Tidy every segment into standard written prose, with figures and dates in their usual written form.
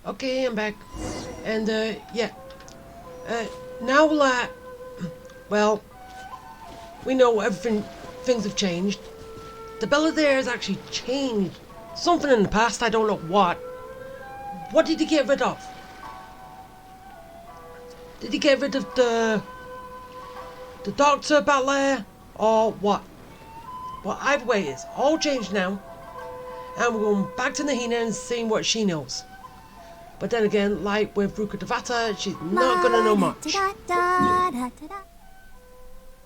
Okay, I'm back. And, yeah. Now that, well, we know things have changed. The Belvedere has actually changed something in the past, I don't know what. What did he get rid of? Did he get rid of the Doctor Ballet, or what? Well, either way, it's all changed now. And we're going back to Nahina and seeing what she knows. But then again, like with Ruka Devata, she's not gonna know much.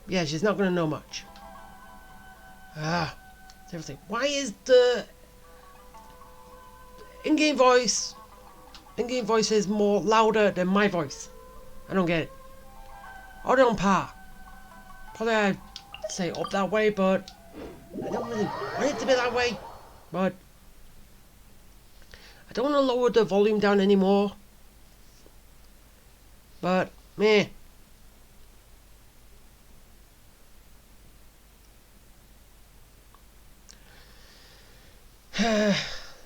Yeah, she's not gonna know much. Seriously, why is the in-game voice is more louder than my voice? I don't get it. Or they're on par. Probably I'd say up that way, but I don't really want it to be that way. But I don't want to lower the volume down anymore. But meh.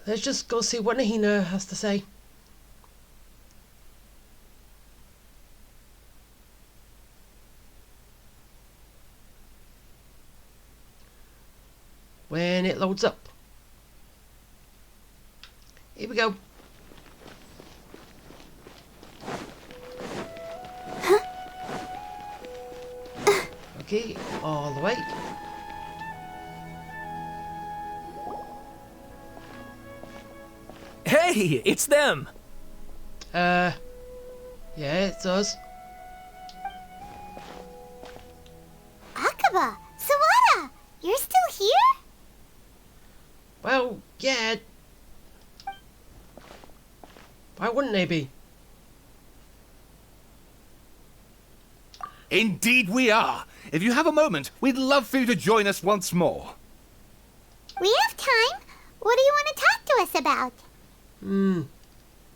Let's just go see what Nahina has to say. When it loads up. Here we go. Okay, all the way. Hey, it's them! Yeah, it's us. Akaba, Sawada, you're still here? Well, yeah. Why wouldn't they be? Indeed we are. If you have a moment, we'd love for you to join us once more. We have time. What do you want to talk to us about?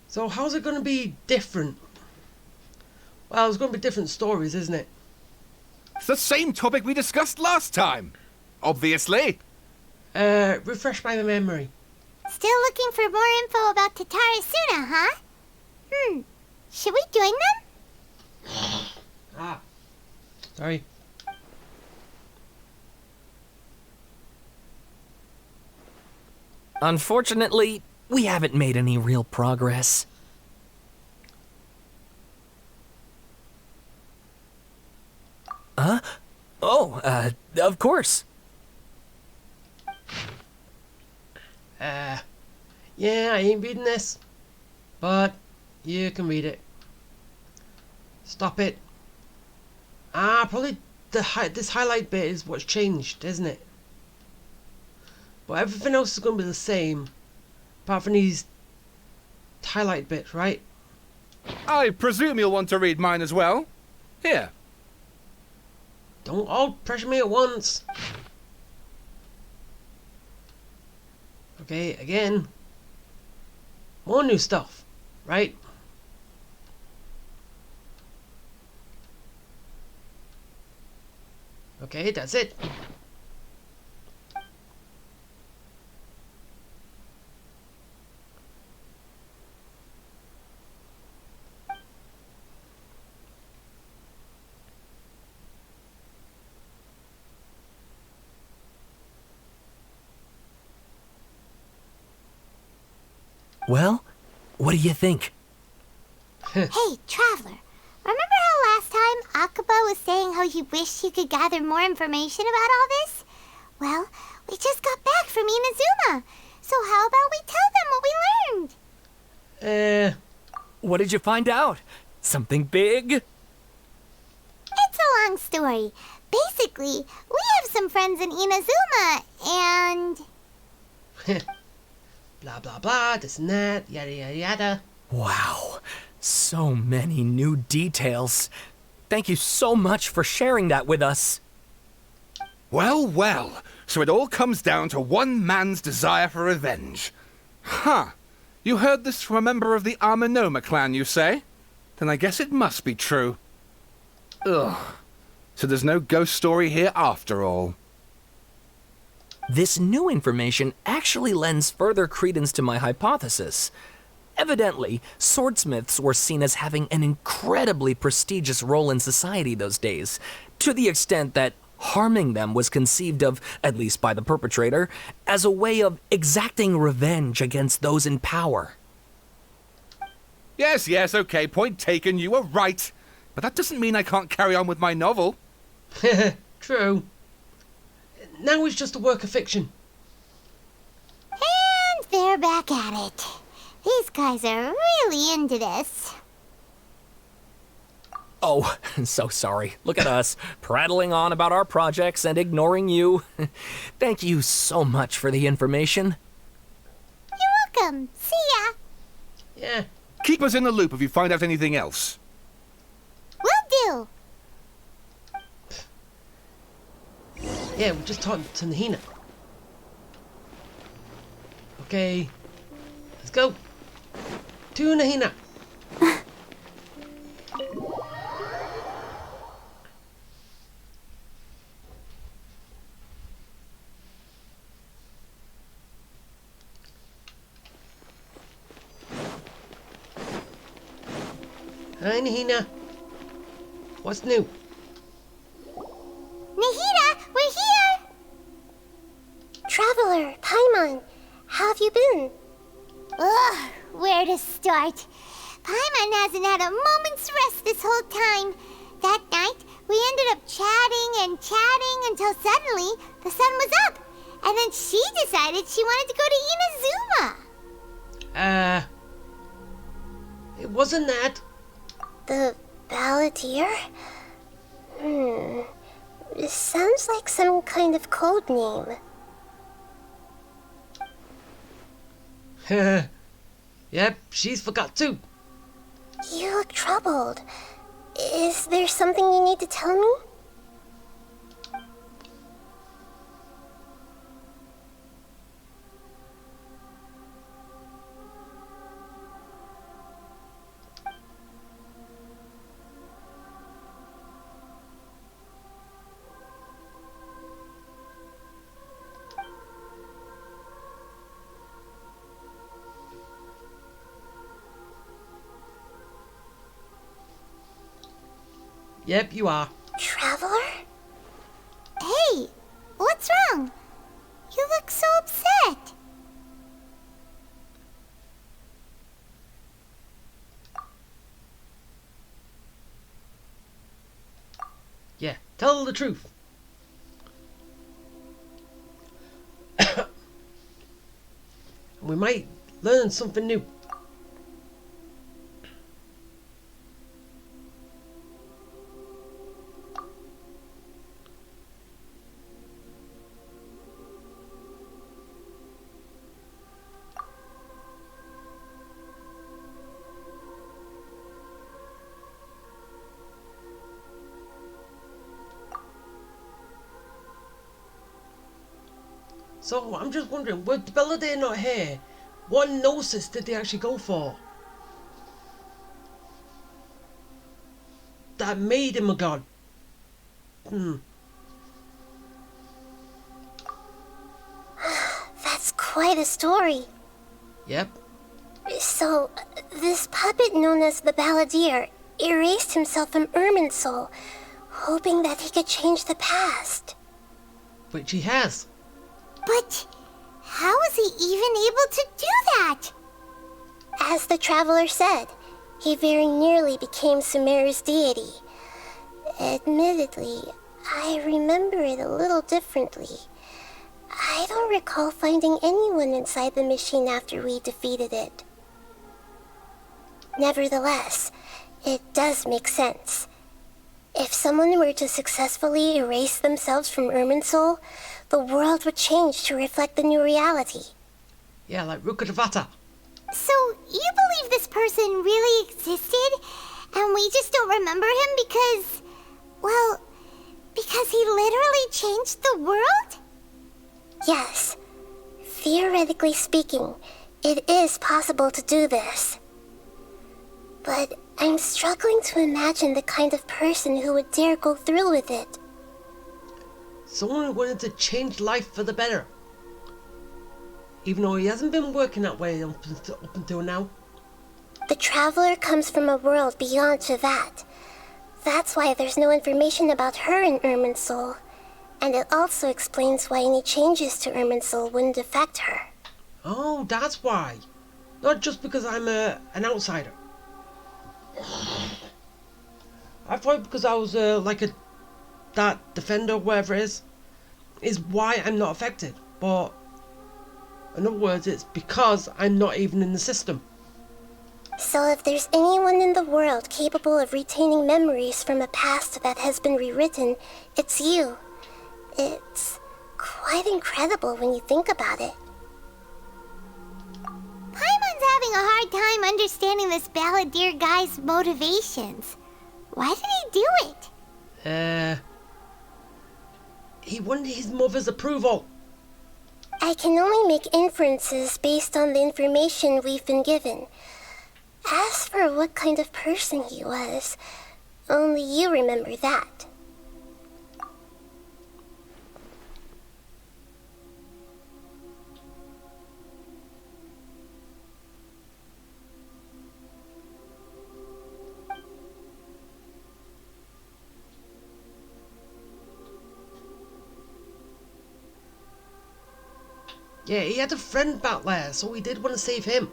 So how's it going to be different? Well, it's going to be different stories, isn't it? It's the same topic we discussed last time. Obviously. Refresh my memory. Still looking for more info about Tatara Suna, huh? Should we join them? Sorry. Unfortunately, we haven't made any real progress. Huh? Oh, of course. Yeah, I ain't reading this. But you can read it. Stop it. Probably this highlight bit is what's changed, isn't it? But everything else is going to be the same. Apart from these highlight bits, right? I presume you'll want to read mine as well. Here. Don't all pressure me at once. Okay, again. More new stuff, right? Okay, that's it. Well, what do you think? Hey, Traveler. Remember how last time Akaba was saying how he wished he could gather more information about all this? Well, we just got back from Inazuma. So how about we tell them what we learned? What did you find out? Something big? It's a long story. Basically, we have some friends in Inazuma, and... Blah blah blah, this and that, yada yada yada. Wow, so many new details. Thank you so much for sharing that with us. Well, well. So it all comes down to one man's desire for revenge. Huh. You heard this from a member of the Armanoma clan, you say? Then I guess it must be true. Ugh. So there's no ghost story here after all. This new information actually lends further credence to my hypothesis. Evidently, swordsmiths were seen as having an incredibly prestigious role in society those days, to the extent that harming them was conceived of, at least by the perpetrator, as a way of exacting revenge against those in power. Yes, okay, point taken, you were right. But that doesn't mean I can't carry on with my novel. True. Now it's just a work of fiction. And they're back at it. These guys are really into this. Oh, so sorry. Look at us, prattling on about our projects and ignoring you. Thank you so much for the information. You're welcome. See ya. Yeah. Keep us in the loop if you find out anything else. Will do. Yeah, we're just talking to Nahina. Okay. Let's go. To Nahina. Hi, Nahina. What's new? Nahida, we're here! Traveler, Paimon, how have you been? Ugh, where to start? Paimon hasn't had a moment's rest this whole time. That night, we ended up chatting and chatting until suddenly the sun was up. And then she decided she wanted to go to Inazuma. It wasn't that. The Balladeer? It sounds like some kind of code name. Yep, she's forgot too. You look troubled. Is there something you need to tell me? Yep, you are. Traveler? Hey, what's wrong? You look so upset. Yeah, tell the truth. We might learn something new. So, I'm just wondering, with Balladeer not here, what gnosis did they actually go for? That made him a god. That's quite a story. Yep. So, this puppet known as the Balladeer erased himself from Irminsul, hoping that he could change the past. Which he has. But how was he even able to do that? As the Traveler said, he very nearly became Sumeru's deity. Admittedly, I remember it a little differently. I don't recall finding anyone inside the machine after we defeated it. Nevertheless, it does make sense. If someone were to successfully erase themselves from Irminsul, the world would change to reflect the new reality. Yeah, like Rukkhadevata. So, you believe this person really existed, and we just don't remember him because, well, because he literally changed the world? Yes. Theoretically speaking, it is possible to do this. But I'm struggling to imagine the kind of person who would dare go through with it. Someone who wanted to change life for the better. Even though he hasn't been working that way up until now. Traveler comes from a world beyond to that. That's why there's no information about her in Irminsul. And it also explains why any changes to Irminsul wouldn't affect her. Oh, that's why. Not just because I'm an outsider. I thought because I was that defender, whatever it is why I'm not affected. But in other words, it's because I'm not even in the system. So if there's anyone in the world capable of retaining memories from a past that has been rewritten, it's you. It's quite incredible when you think about it. Paimon's having a hard time understanding this balladeer guy's motivations. Why did he do it? He wanted his mother's approval. I can only make inferences based on the information we've been given. As for what kind of person he was, only you remember that. Yeah, he had a friend back there, so he did want to save him.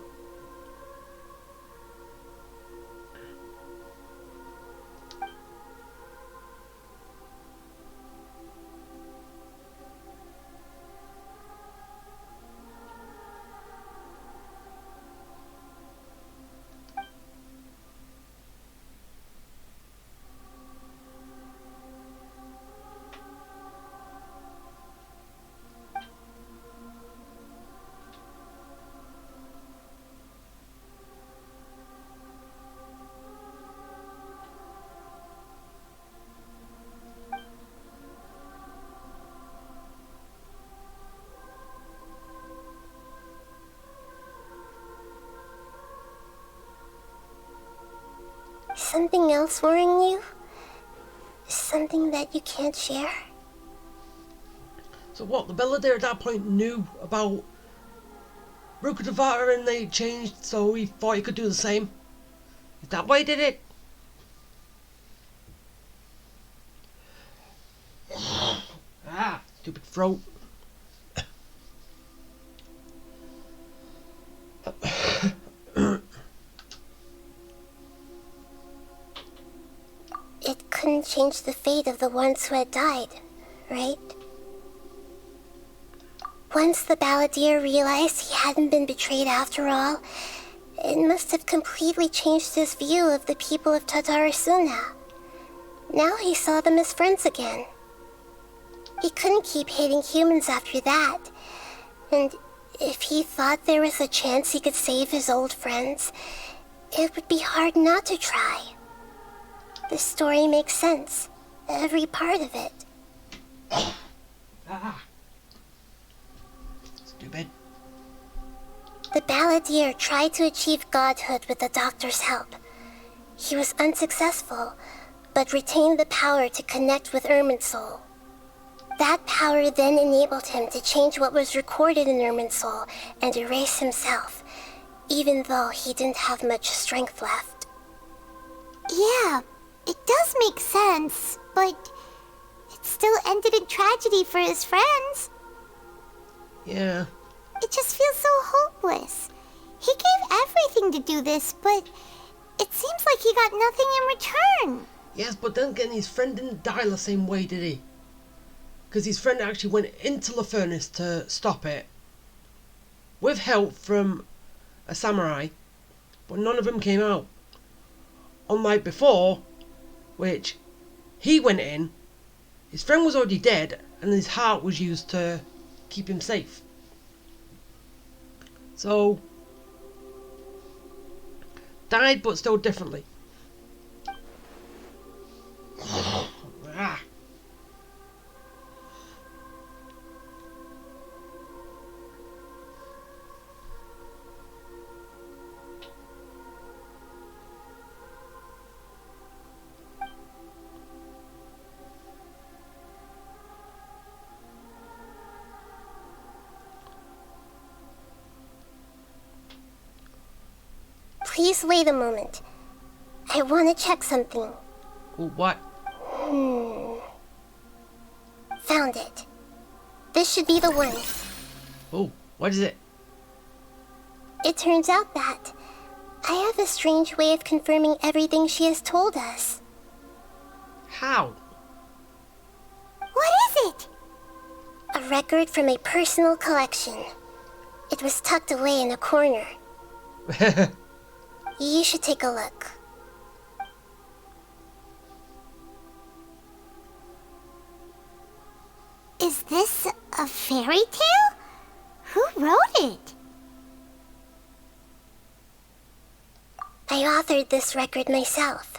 Something else worrying you? Something that you can't share? So what, the Belladere at that point knew about Rukadavara and they changed, so he thought he could do the same? Is that why he did it? Ah, stupid throat. It couldn't change the fate of the ones who had died, right? Once the balladeer realized he hadn't been betrayed after all, it must have completely changed his view of the people of Tatarasuna. Now he saw them as friends again. He couldn't keep hating humans after that, and if he thought there was a chance he could save his old friends, it would be hard not to try. The story makes sense, every part of it. Ah. Stupid. The balladeer tried to achieve godhood with the doctor's help. He was unsuccessful, but retained the power to connect with Irminsul. That power then enabled him to change what was recorded in Irminsul and erase himself, even though he didn't have much strength left. Yeah, it does make sense, but it still ended in tragedy for his friends. Yeah. It just feels so hopeless. He gave everything to do this, but it seems like he got nothing in return. Yes, but then again, his friend didn't die the same way, did he? Because his friend actually went into the furnace to stop it, with help from a samurai, but none of them came out. Unlike before, which he went in, his friend was already dead, and his heart was used to keep him safe. So, died but still differently. Ah. Please wait a moment. I want to check something. Ooh, what? Found it. This should be the one. Oh, what is it? It turns out that I have a strange way of confirming everything she has told us. How? What is it? A record from a personal collection. It was tucked away in a corner. You should take a look. Is this a fairy tale? Who wrote it? I authored this record myself.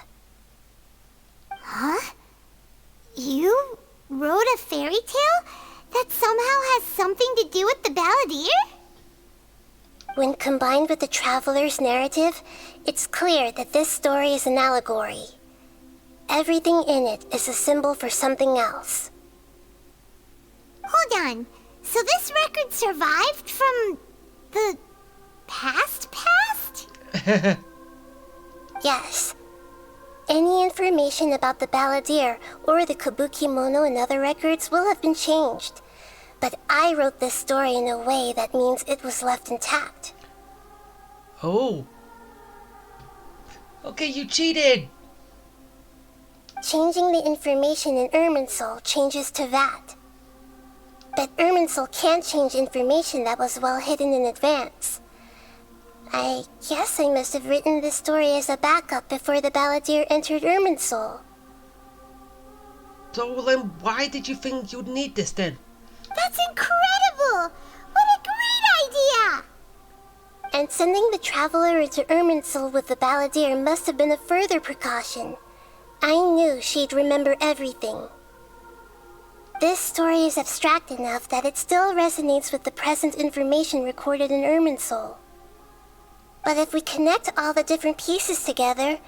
Huh? You wrote a fairy tale that somehow has something to do with the balladeer? When combined with the traveler's narrative, it's clear that this story is an allegory. Everything in it is a symbol for something else. Hold on. So this record survived from the past? Yes. Any information about the balladeer or the kabuki mono in other records will have been changed. But I wrote this story in a way that means it was left intact. Oh. Okay, you cheated. Changing the information in Irminsul changes to that. But Irminsul can't change information that was well hidden in advance. I guess I must have written this story as a backup before the balladeer entered Irminsul. So then why did you think you'd need this then? That's incredible! What a great idea! And sending the traveler into Irminsul with the balladeer must have been a further precaution. I knew she'd remember everything. This story is abstract enough that it still resonates with the present information recorded in Irminsul. But if we connect all the different pieces together,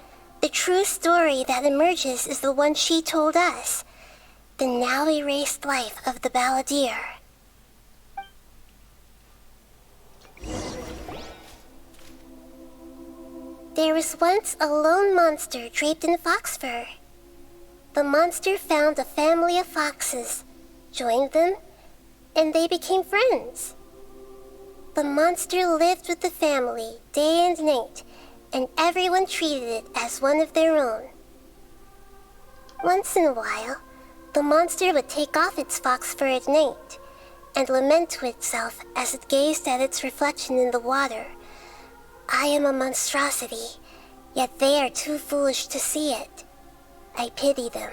the true story that emerges is the one she told us, the now erased life of the balladeer. There was once a lone monster draped in fox fur. The monster found a family of foxes, joined them, and they became friends. The monster lived with the family day and night, and everyone treated it as one of their own. Once in a while, the monster would take off its fox fur at night and lament to itself as it gazed at its reflection in the water. I am a monstrosity, yet they are too foolish to see it. I pity them.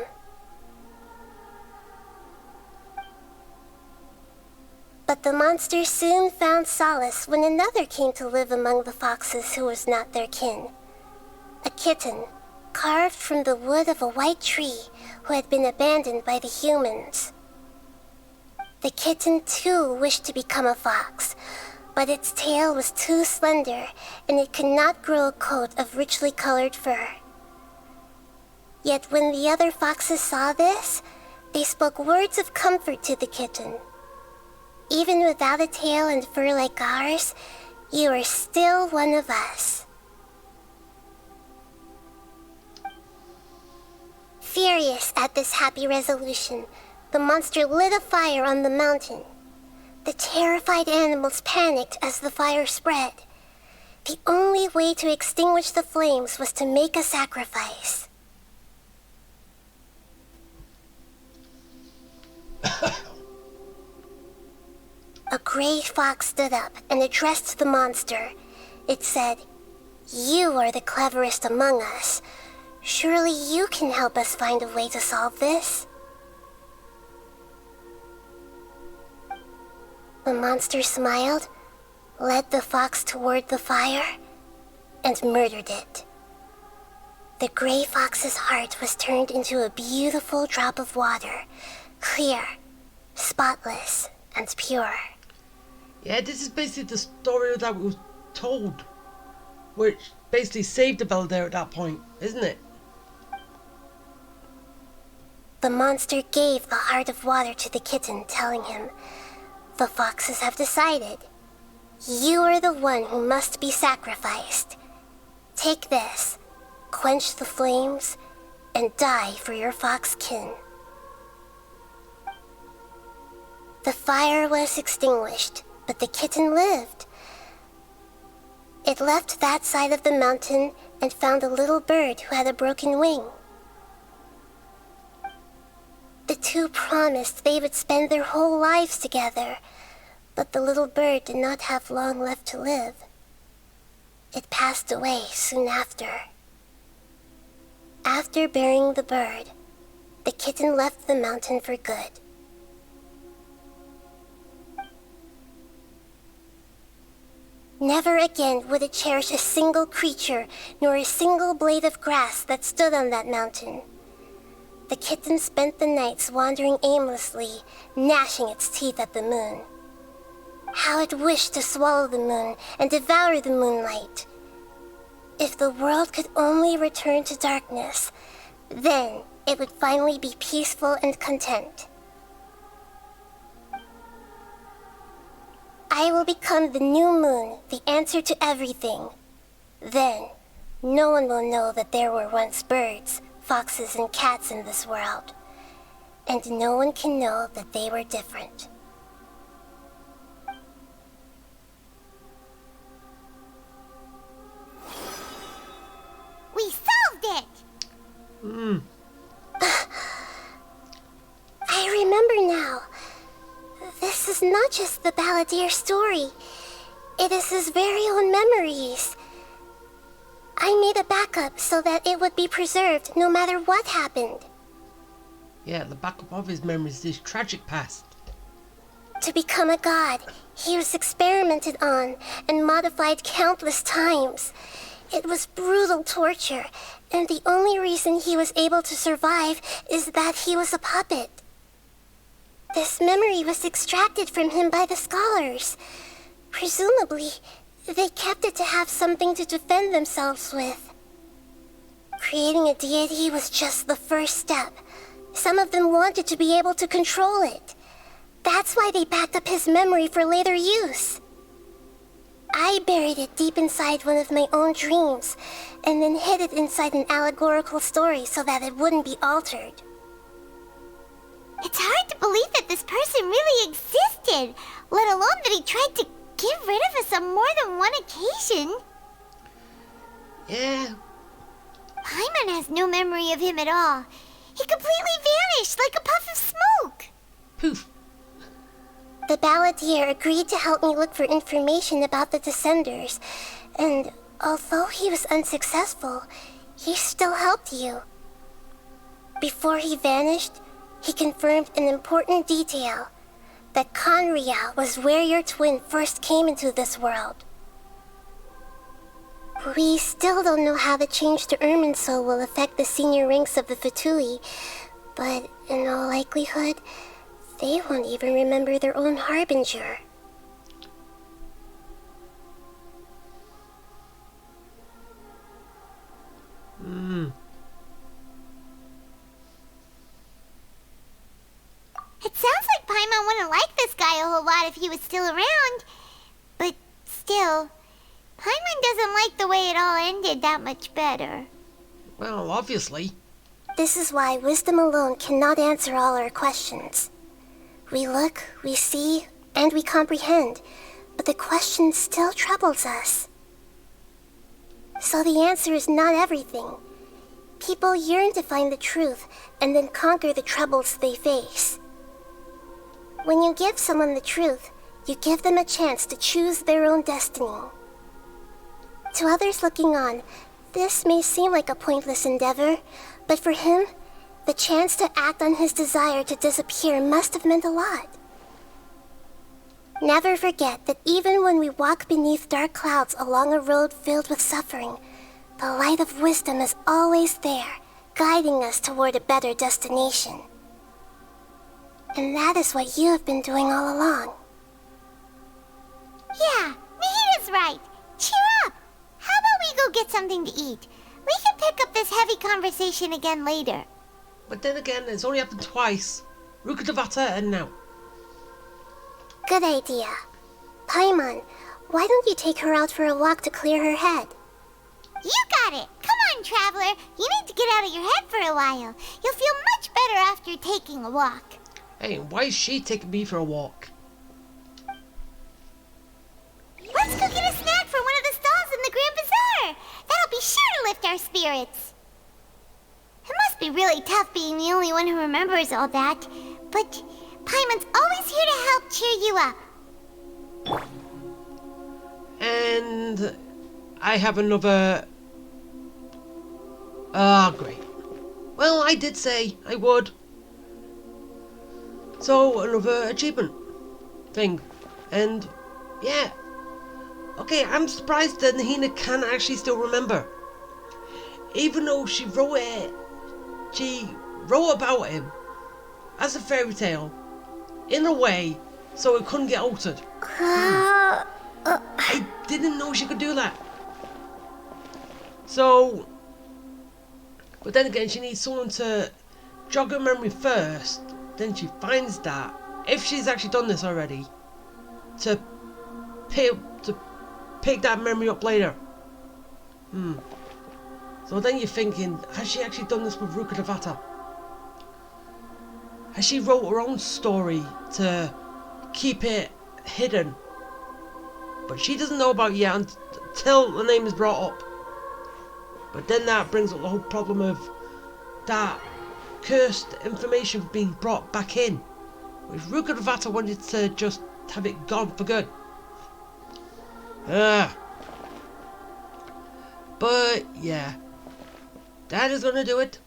But the monster soon found solace when another came to live among the foxes who was not their kin. A kitten, carved from the wood of a white tree who had been abandoned by the humans. The kitten too wished to become a fox, but its tail was too slender and it could not grow a coat of richly colored fur. Yet when the other foxes saw this, they spoke words of comfort to the kitten. Even without a tail and fur like ours, you are still one of us. Furious at this happy resolution, the monster lit a fire on the mountain. The terrified animals panicked as the fire spread. The only way to extinguish the flames was to make a sacrifice. A gray fox stood up and addressed the monster. It said, "You are the cleverest among us. Surely you can help us find a way to solve this." The monster smiled, led the fox toward the fire, and murdered it. The gray fox's heart was turned into a beautiful drop of water, clear, spotless, and pure. Yeah, this is basically the story that was told, which basically saved the balladeer at that point, isn't it? The monster gave the heart of water to the kitten, telling him, "The foxes have decided. You are the one who must be sacrificed. Take this, quench the flames, and die for your fox kin. The fire was extinguished, but the kitten lived. It left that side of the mountain and found a little bird who had a broken wing. The two promised they would spend their whole lives together, but the little bird did not have long left to live. It passed away soon after. After burying the bird, the kitten left the mountain for good. Never again would it cherish a single creature nor a single blade of grass that stood on that mountain. The kitten spent the nights wandering aimlessly, gnashing its teeth at the moon. How it wished to swallow the moon and devour the moonlight. If the world could only return to darkness, then it would finally be peaceful and content. I will become the new moon, the answer to everything. Then, no one will know that there were once birds, foxes, and cats in this world. And no one can know that they were different. We solved it! I remember now. This is not just the Balladeer story. It is his very own memories. I made a backup so that it would be preserved no matter what happened. Yeah, the backup of his memories, his tragic past. To become a god, he was experimented on and modified countless times. It was brutal torture, and the only reason he was able to survive is that he was a puppet. This memory was extracted from him by the scholars. Presumably, they kept it to have something to defend themselves with. Creating a deity was just the first step. Some of them wanted to be able to control it. That's why they backed up his memory for later use. I buried it deep inside one of my own dreams, and then hid it inside an allegorical story so that it wouldn't be altered. It's hard to believe that this person really existed, let alone that he tried to get rid of us on more than one occasion. Yeah. Paimon has no memory of him at all. He completely vanished like a puff of smoke. Poof. The Balladeer agreed to help me look for information about the Descenders, and although he was unsuccessful, he still helped you. Before he vanished, he confirmed an important detail, that Conria was where your twin first came into this world. We still don't know how the change to Irminsul will affect the senior ranks of the Fatui, but in all likelihood, they won't even remember their own Harbinger. It sounds like Paimon wouldn't like this guy a whole lot if he was still around. But still, Paimon doesn't like the way it all ended that much better. Well, obviously. This is why wisdom alone cannot answer all our questions. We look, we see, and we comprehend, but the question still troubles us. So the answer is not everything. People yearn to find the truth and then conquer the troubles they face. When you give someone the truth, you give them a chance to choose their own destiny. To others looking on, this may seem like a pointless endeavor, but for him, the chance to act on his desire to disappear must have meant a lot. Never forget that even when we walk beneath dark clouds along a road filled with suffering, the light of wisdom is always there, guiding us toward a better destination. And that is what you have been doing all along. Yeah, Nahida's right. Cheer up. How about we go get something to eat? We can pick up this heavy conversation again later. But then again, it's only happened twice. Rukadavata and now. Good idea. Paimon, why don't you take her out for a walk to clear her head? You got it! Come on, Traveler! You need to get out of your head for a while. You'll feel much better after taking a walk. Hey, why is she taking me for a walk? Let's go get a snack from one of the stalls in the Grand Bazaar! That'll be sure to lift our spirits. It must be really tough being the only one who remembers all that, but Paimon's always here to help cheer you up. And I have another... Ah, great. Well, I did say I would. So, another achievement thing. And, yeah. Okay, I'm surprised that Nahina can actually still remember. Even though she wrote about him as a fairy tale in a way so it couldn't get altered. I didn't know she could do that. So, but then again, she needs someone to jog her memory first. Then she finds that, if she's actually done this already, to pick that memory up later. So then you're thinking, has she actually done this with Ruka Devata? Has she wrote her own story to keep it hidden? But she doesn't know about it yet until the name is brought up. But then that brings up the whole problem of that cursed information being brought back in, which Ruka Devata wanted to just have it gone for good. But yeah, that is gonna do it.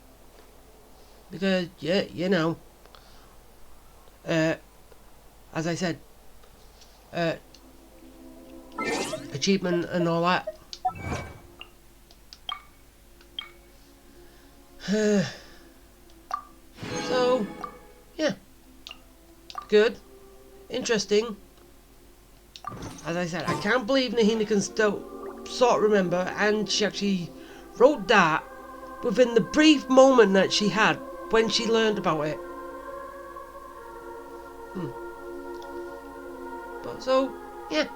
Because yeah, you know, as I said, achievement and all that. So, yeah, good, interesting. As I said, I can't believe Nahina can still sort of remember, and she actually wrote that within the brief moment that she had when she learned about it. But so, yeah.